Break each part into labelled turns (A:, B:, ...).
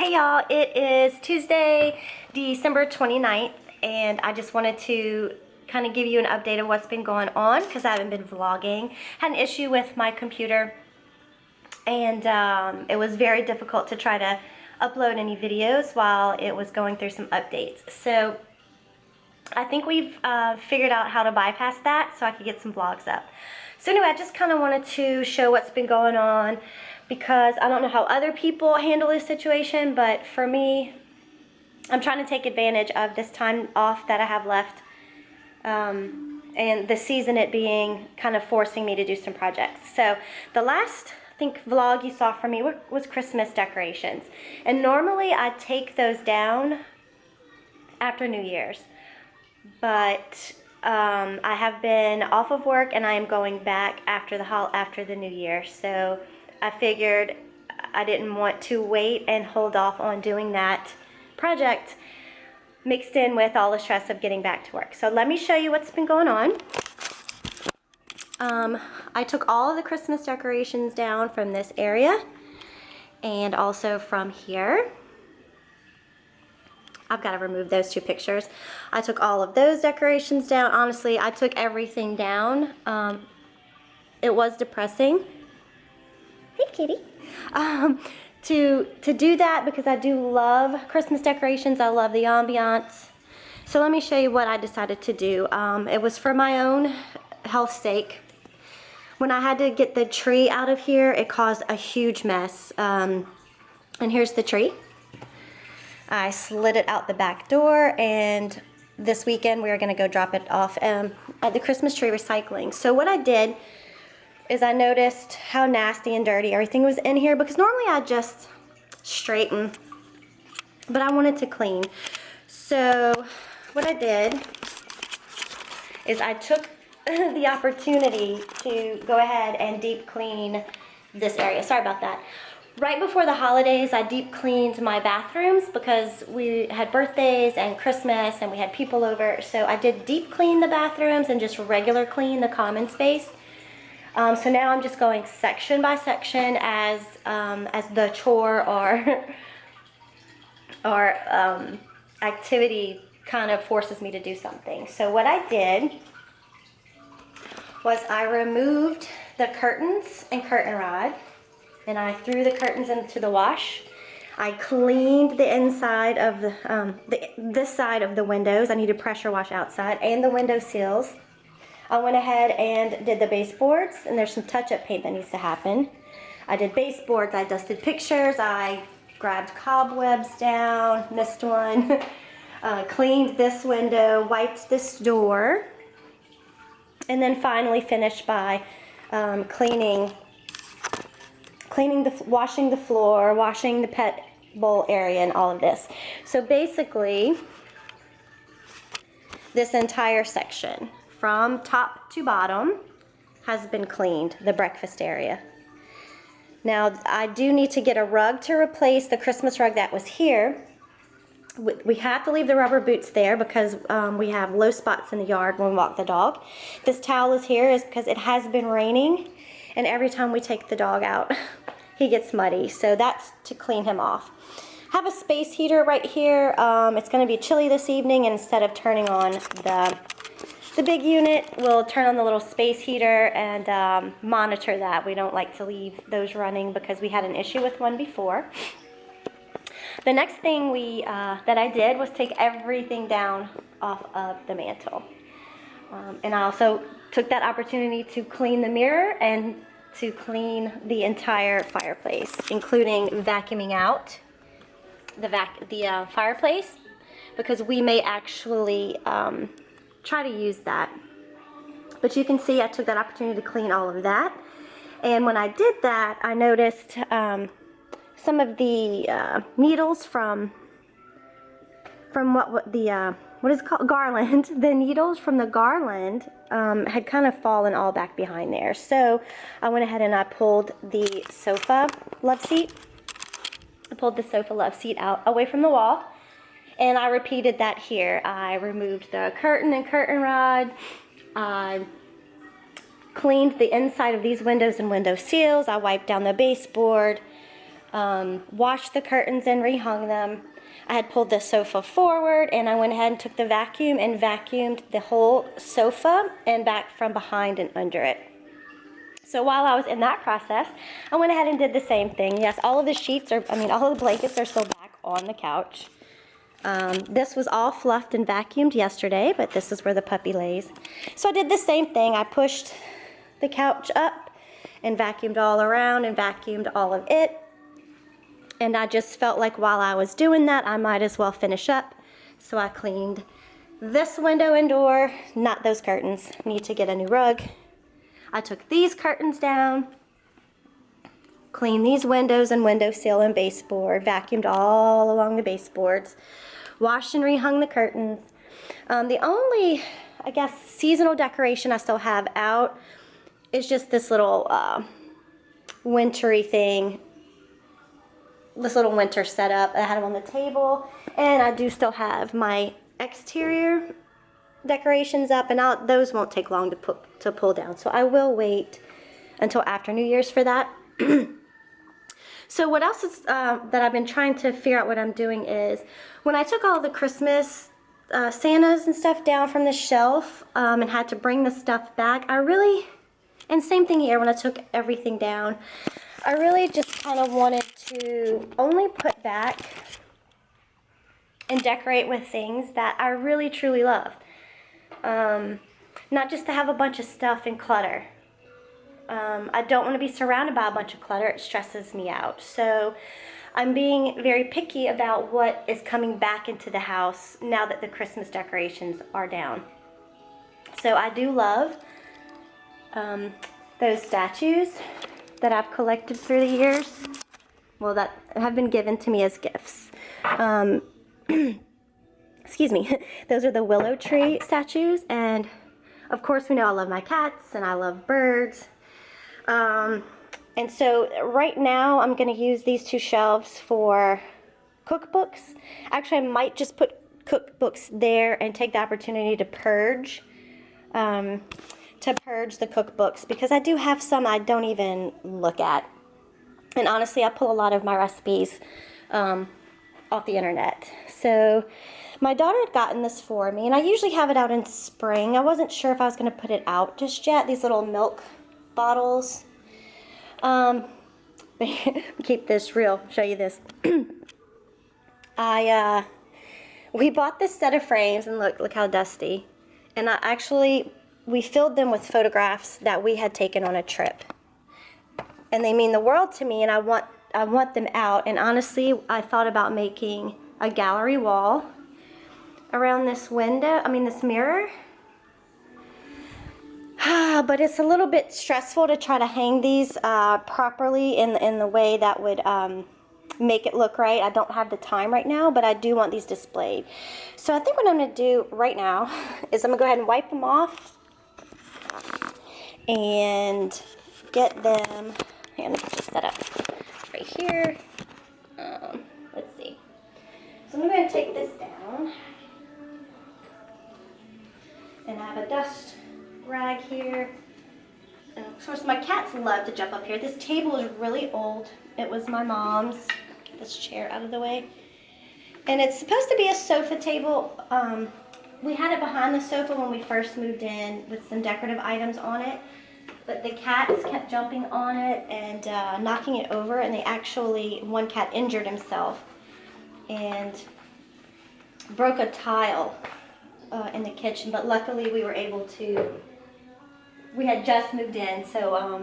A: Hey y'all, it is Tuesday, December 29th, and I just wanted to kind of give you an update of what's been going on because I haven't been vlogging. Had an issue with my computer, and it was very difficult to try to upload any videos while it was going through some updates. So I think we've figured out how to bypass that so I could get some vlogs up. So anyway, I just kind of wanted to show what's been going on because I don't know how other people handle this situation, but for me, I'm trying to take advantage of this time off that I have left, and the season it being kind of forcing me to do some projects. So the last, I think, vlog you saw from me was Christmas decorations. And normally I take those down after New Year's, but I have been off of work and I am going back after the New Year. So I figured I didn't want to wait and hold off on doing that project mixed in with all the stress of getting back to work. So let me show you what's been going on. I took all of the Christmas decorations down from this area and also from here. I've got to remove those two pictures. I took all of those decorations down. Honestly, I took everything down. It was depressing. Hey, kitty. To do that because I do love Christmas decorations. I love the ambiance. So let me show you what I decided to do. It was for my own health sake. When I had to get the tree out of here, it caused a huge mess. And here's the tree. I slid it out the back door, and this weekend we are going to go drop it off at the Christmas tree recycling. So what I did is I noticed how nasty and dirty everything was in here, because normally I just straighten, but I wanted to clean. So what I did is I took the opportunity to go ahead and deep clean this area. Sorry about that. Right before the holidays, I deep cleaned my bathrooms because we had birthdays and Christmas and we had people over. So I did deep clean the bathrooms and just regular clean the common space. So now I'm just going section by section as the chore or activity kind of forces me to do something. So what I did was I removed the curtains and curtain rod, and I threw the curtains into the wash. I cleaned the inside of this side of the windows. I need to pressure wash outside, and the window sills. I went ahead and did the baseboards, and there's some touch-up paint that needs to happen. I did baseboards, I dusted pictures, I grabbed cobwebs down, missed one, cleaned this window, wiped this door, and then finally finished by washing the floor, washing the pet bowl area, and all of this. So basically, this entire section, from top to bottom, has been cleaned, the breakfast area. Now, I do need to get a rug to replace the Christmas rug that was here. We have to leave the rubber boots there because we have low spots in the yard when we walk the dog. This towel is here is because it has been raining, and every time we take the dog out, he gets muddy. So that's to clean him off. I have a space heater right here. It's going to be chilly this evening, and instead of turning on the big unit, we'll turn on the little space heater and monitor that. We don't like to leave those running because we had an issue with one before. The next thing that I did was take everything down off of the mantle. And I also took that opportunity to clean the mirror and to clean the entire fireplace, including vacuuming out the fireplace, because we may actually try to use that. But you can see I took that opportunity to clean all of that. And when I did that, I noticed some of the needles from what is it called? Garland. The needles from the garland had kind of fallen all back behind there. So I went ahead and I pulled the sofa love seat. I pulled the sofa love seat out away from the wall. And I repeated that here. I removed the curtain and curtain rod. I cleaned the inside of these windows and window seals. I wiped down the baseboard. washed the curtains and rehung them. I had pulled the sofa forward, and I went ahead and took the vacuum and vacuumed the whole sofa and back from behind and under it. So while I was in that process, I went ahead and did the same thing. Yes, all of the sheets all of the blankets are still back on the couch. This was all fluffed and vacuumed yesterday, but this is where the puppy lays. So I did the same thing. I pushed the couch up and vacuumed all around and vacuumed all of it. And I just felt like while I was doing that, I might as well finish up. So I cleaned this window and door, not those curtains. Need to get a new rug. I took these curtains down, cleaned these windows and windowsill and baseboard, vacuumed all along the baseboards, washed and rehung the curtains. The only, I guess, seasonal decoration I still have out is just this little wintry thing, this little winter setup. I had them on the table, and I do still have my exterior decorations up, and those won't take long to pull down. So I will wait until after New Year's for that. So what else is that I've been trying to figure out what I'm doing is when I took all the Christmas Santas and stuff down from the shelf and had to bring the stuff back, and same thing here when I took everything down, I really just kind of wanted to only put back and decorate with things that I really truly love. Not just to have a bunch of stuff and clutter. I don't want to be surrounded by a bunch of clutter. It stresses me out. So I'm being very picky about what is coming back into the house now that the Christmas decorations are down. So I do love those statues that I've collected through the years. Well, that have been given to me as gifts. Excuse me. Those are the willow tree statues, and of course we know I love my cats and I love birds. And so right now I'm going to use these two shelves for cookbooks. Actually, I might just put cookbooks there and take the opportunity to purge the cookbooks, because I do have some I don't even look at. And honestly, I pull a lot of my recipes off the internet. So my daughter had gotten this for me, and I usually have it out in spring. I wasn't sure if I was going to put it out just yet. These little milk bottles. Keep this real. Show you this. We bought this set of frames, and look how dusty. And we filled them with photographs that we had taken on a trip. And they mean the world to me, and I want them out. And honestly, I thought about making a gallery wall around this this mirror. But it's a little bit stressful to try to hang these properly in the way that would make it look right. I don't have the time right now, but I do want these displayed. So I think what I'm going to do right now is I'm going to go ahead and wipe them off and get them. Let me just set up right here. Let's see. So I'm going to take this down, and I have a dust rag here. And of course, my cats love to jump up here. This table is really old. It was my mom's. Get this chair out of the way. And it's supposed to be a sofa table. We had it behind the sofa when we first moved in with some decorative items on it. But the cats kept jumping on it and knocking it over, and one cat injured himself and broke a tile in the kitchen. But luckily we had just moved in, so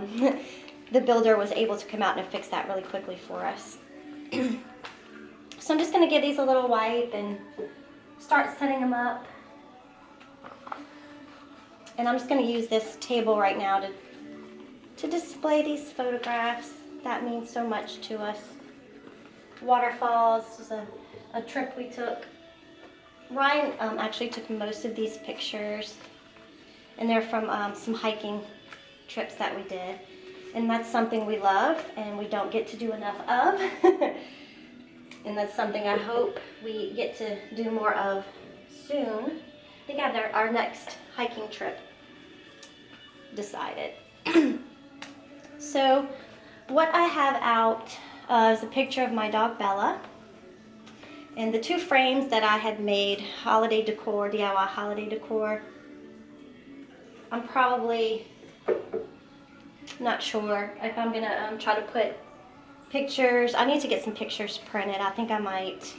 A: the builder was able to come out and fix that really quickly for us. So I'm just going to give these a little wipe and start setting them up. And I'm just going to use this table right now to display these photographs that mean so much to us. Waterfalls. This was a trip we took. Ryan actually took most of these pictures, and they're from some hiking trips that we did. And that's something we love and we don't get to do enough of. And that's something I hope we get to do more of soon. I think I have our next hiking trip decided. So what I have out is a picture of my dog Bella. And the two frames that I had made, holiday decor, DIY holiday decor, I'm probably not sure if I'm gonna try to put pictures. I need to get some pictures printed. I think I might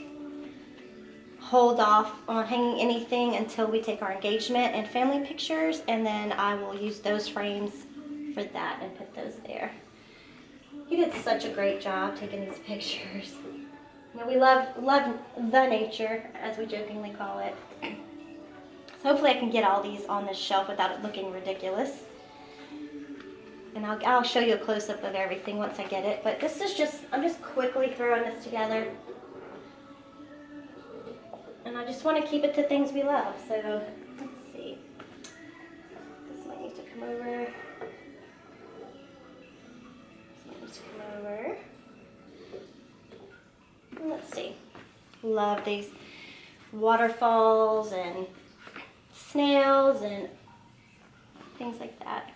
A: hold off on hanging anything until we take our engagement and family pictures, and then I will use those frames for that and put those there. He did such a great job taking these pictures. You know, we love the nature, as we jokingly call it. So hopefully I can get all these on this shelf without it looking ridiculous. And I'll show you a close-up of everything once I get it. But this is just, I'm just quickly throwing this together. And I just want to keep it to things we love. So, let's see. This might need to come over. This needs to come over. And let's see. Love these waterfalls and snails and things like that.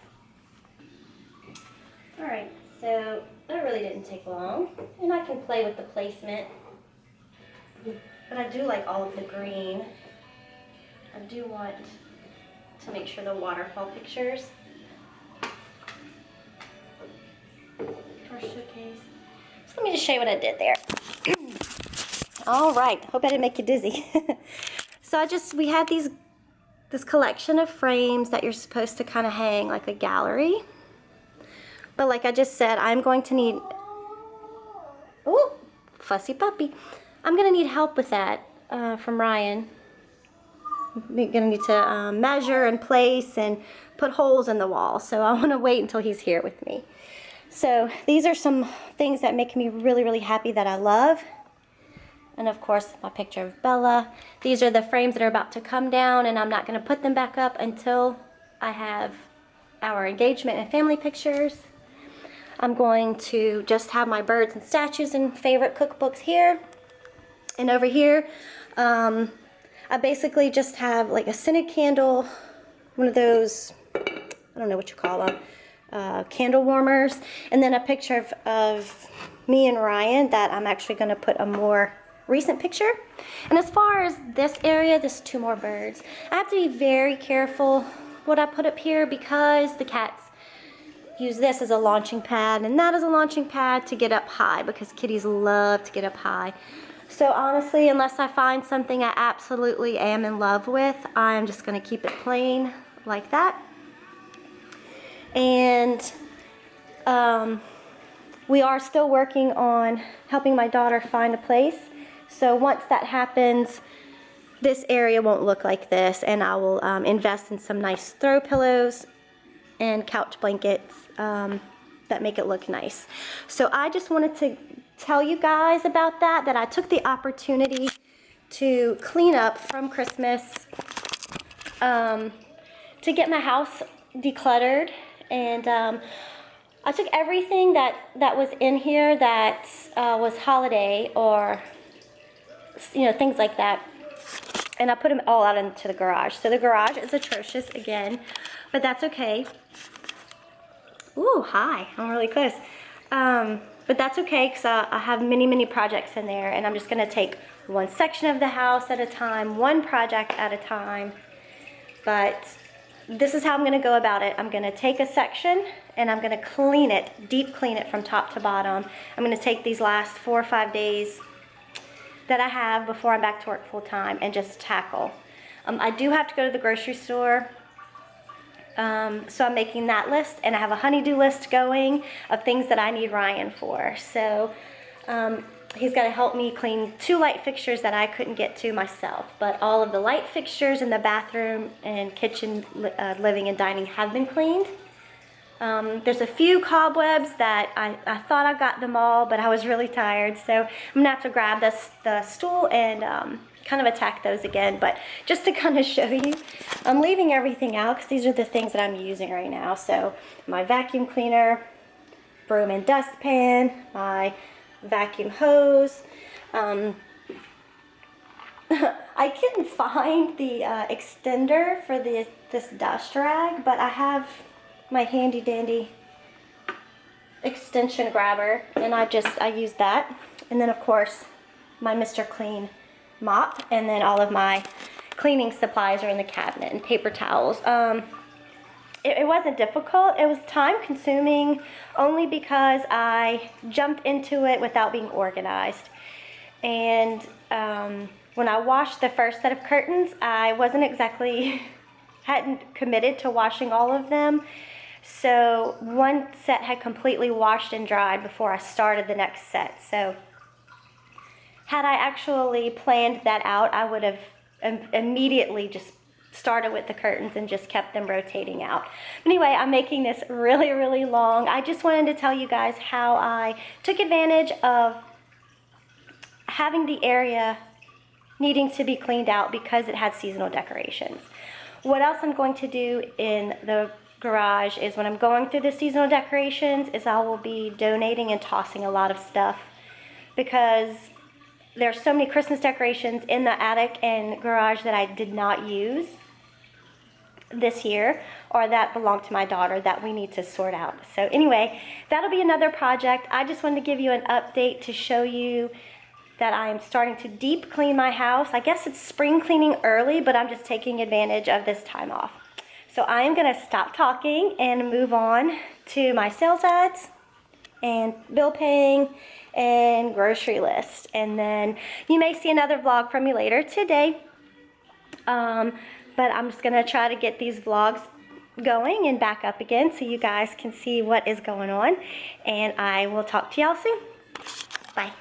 A: Alright, so that really didn't take long. And I can play with the placement. But I do like all of the green. I do want to make sure the waterfall pictures are showcased. So let me just show you what I did there. All right, hope I didn't make you dizzy. So we had this collection of frames that you're supposed to kind of hang like a gallery. But like I just said, I'm going to need, oh, fussy puppy. I'm going to need help with that from Ryan. I'm going to need to measure and place and put holes in the wall. So I want to wait until he's here with me. So these are some things that make me really, really happy that I love. And of course, my picture of Bella. These are the frames that are about to come down, and I'm not going to put them back up until I have our engagement and family pictures. I'm going to just have my birds and statues and favorite cookbooks here. And over here, I basically just have like a scented candle, one of those, I don't know what you call them, candle warmers, and then a picture of me and Ryan that I'm actually going to put a more recent picture. And as far as this area, there's 2 more birds. I have to be very careful what I put up here because the cats use this as a launching pad and that as a launching pad to get up high because kitties love to get up high. So honestly, unless I find something I absolutely am in love with, I'm just going to keep it plain like that. And we are still working on helping my daughter find a place. So once that happens, this area won't look like this, and I will invest in some nice throw pillows and couch blankets that make it look nice. So I just wanted to tell you guys about that I took the opportunity to clean up from Christmas, to get my house decluttered, and I took everything that was in here that was holiday or things like that, and I put them all out into the garage. So the garage is atrocious again, but that's okay. Ooh, hi, I'm really close. But that's okay because I have many, many projects in there, and I'm just going to take one section of the house at a time, one project at a time. But this is how I'm going to go about it. I'm going to take a section and I'm going to clean it, deep clean it from top to bottom. I'm going to take these last 4 or 5 days that I have before I'm back to work full time and just tackle. I do have to go to the grocery store. So I'm making that list, and I have a honey-do list going of things that I need Ryan for. So he's got to help me clean 2 light fixtures that I couldn't get to myself. But all of the light fixtures in the bathroom and kitchen, living and dining have been cleaned. There's a few cobwebs that I thought I got them all, but I was really tired. So I'm going to have to grab the stool and kind of attack those again. But just to kind of show you, I'm leaving everything out because these are the things that I'm using right now. So my vacuum cleaner, broom and dustpan, my vacuum hose. I couldn't find the extender for this dust rag, but I have my handy dandy extension grabber, and I use that. And then of course my Mr. Clean mop, and then all of my cleaning supplies are in the cabinet, and paper towels. It wasn't difficult. It was time consuming only because I jumped into it without being organized. And when I washed the first set of curtains, I wasn't exactly, hadn't committed to washing all of them. So one set had completely washed and dried before I started the next set. So had I actually planned that out, I would have immediately just started with the curtains and just kept them rotating out. Anyway, I'm making this really, really long. I just wanted to tell you guys how I took advantage of having the area needing to be cleaned out because it had seasonal decorations. What else I'm going to do in the garage is when I'm going through the seasonal decorations is I will be donating and tossing a lot of stuff because there's so many Christmas decorations in the attic and garage that I did not use this year or that belong to my daughter that we need to sort out. So anyway, that'll be another project. I just wanted to give you an update to show you that I am starting to deep clean my house. I guess it's spring cleaning early, but I'm just taking advantage of this time off. So I am gonna stop talking and move on to my sales ads and bill paying and grocery list. And then you may see another vlog from me later today. But I'm just gonna try to get these vlogs going and back up again so you guys can see what is going on. And I will talk to y'all soon. Bye.